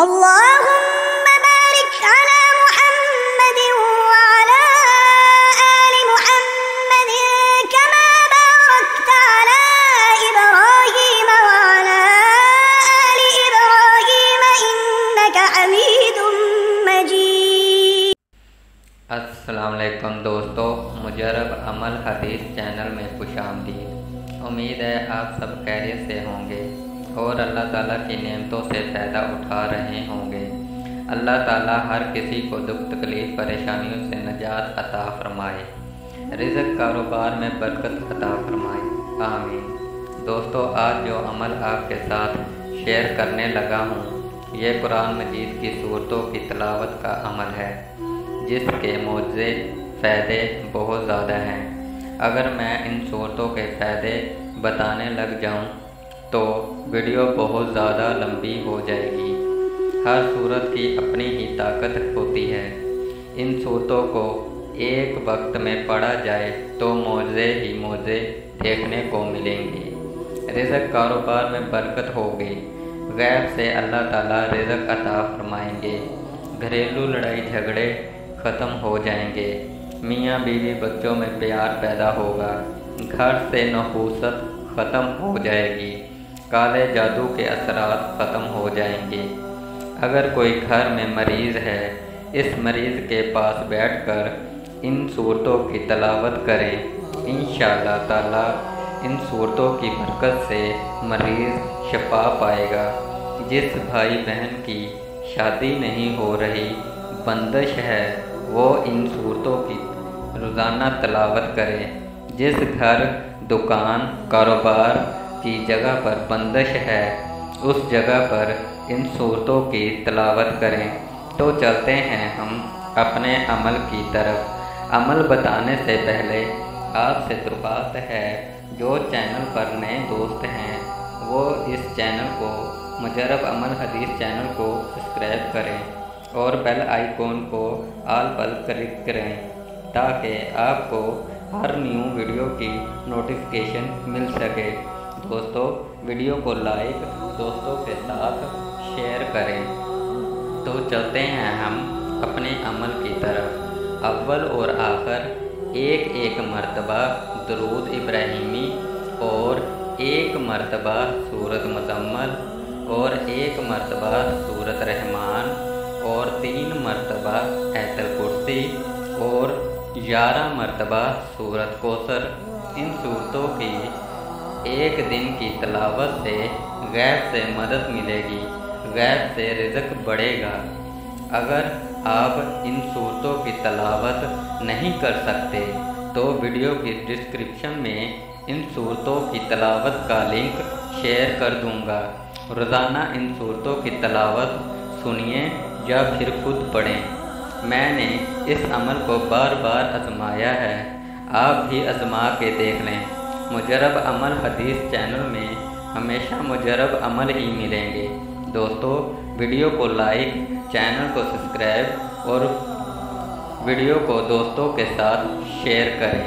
اللهم بارك على محمد وعلى آل محمد كما باركت على إبراهيم وعلى آل إبراهيم إنك حميد مجيد۔ السلام علیکم دوستو، مجرب عمل حدیث چینل میں خوش آمدید۔ امید ہے آپ سب خیریت سے ہوں گے اور اللہ تعالیٰ کی نعمتوں سے فائدہ اٹھا رہے ہوں گے۔ اللہ تعالیٰ ہر کسی کو دکھ تکلیف پریشانیوں سے نجات عطا فرمائے، رزق کاروبار میں برکت عطا فرمائے، آمین۔ دوستو، آج جو عمل آپ کے ساتھ شیئر کرنے لگا ہوں یہ قرآن مجید کی صورتوں کی تلاوت کا عمل ہے، جس کے معجزے فائدے بہت زیادہ ہیں۔ اگر میں ان صورتوں کے فائدے بتانے لگ جاؤں تو ویڈیو بہت زیادہ لمبی ہو جائے گی۔ ہر صورت کی اپنی ہی طاقت ہوتی ہے۔ ان صورتوں کو ایک وقت میں پڑھا جائے تو معجزے ہی معجزے دیکھنے کو ملیں گے۔ رزق کاروبار میں برکت ہوگی، غیب سے اللہ تعالیٰ رزق عطا فرمائیں گے، گھریلو لڑائی جھگڑے ختم ہو جائیں گے، میاں بیوی بچوں میں پیار پیدا ہوگا، گھر سے نحوست ختم ہو جائے گی، کالے جادو کے اثرات ختم ہو جائیں گے۔ اگر کوئی گھر میں مریض ہے، اس مریض کے پاس بیٹھ کر ان صورتوں کی تلاوت کریں، انشاءاللہ تعالیٰ ان صورتوں کی برکت سے مریض شفا پائے گا۔ جس بھائی بہن کی شادی نہیں ہو رہی، بندش ہے، وہ ان صورتوں کی روزانہ تلاوت کرے۔ جس گھر، دکان، کاروبار کی جگہ پر بندش ہے، اس جگہ پر ان صورتوں کی تلاوت کریں۔ تو چلتے ہیں ہم اپنے عمل کی طرف۔ عمل بتانے سے پہلے آپ سے درخواست ہے، جو چینل پر نئے دوست ہیں وہ اس چینل کو، مجرب عمل حدیث چینل کو سبسکرائب کریں اور بیل آئیکن کو آل پر کلک کریں تاکہ آپ کو ہر نیو ویڈیو کی نوٹیفیکیشن مل سکے۔ دوستو، ویڈیو کو لائک دوستوں کے ساتھ شیئر کریں۔ تو چلتے ہیں ہم اپنے عمل کی طرف۔ اول اور آخر ایک مرتبہ درود ابراہیمی اور ایک مرتبہ سورۃ مزمل اور ایک مرتبہ سورۃ رحمان اور 3 مرتبہ آیت الکرسی اور 11 مرتبہ سورۃ کوثر۔ ان صورتوں کی ایک دن کی تلاوت سے غیب سے مدد ملے گی، غیب سے رزق بڑھے گا۔ اگر آپ ان صورتوں کی تلاوت نہیں کر سکتے تو ویڈیو کی ڈسکرپشن میں ان صورتوں کی تلاوت کا لنک شیئر کر دوں گا۔ روزانہ ان صورتوں کی تلاوت سنیے یا پھر خود پڑھیں۔ میں نے اس عمل کو بار بار آزمایا ہے، آپ بھی آزما کے دیکھ لیں۔ مجرب عمل حدیث چینل میں ہمیشہ مجرب عمل ہی ملیں گے۔ دوستو، ویڈیو کو لائک، چینل کو سبسکرائب اور ویڈیو کو دوستوں کے ساتھ شیئر کریں۔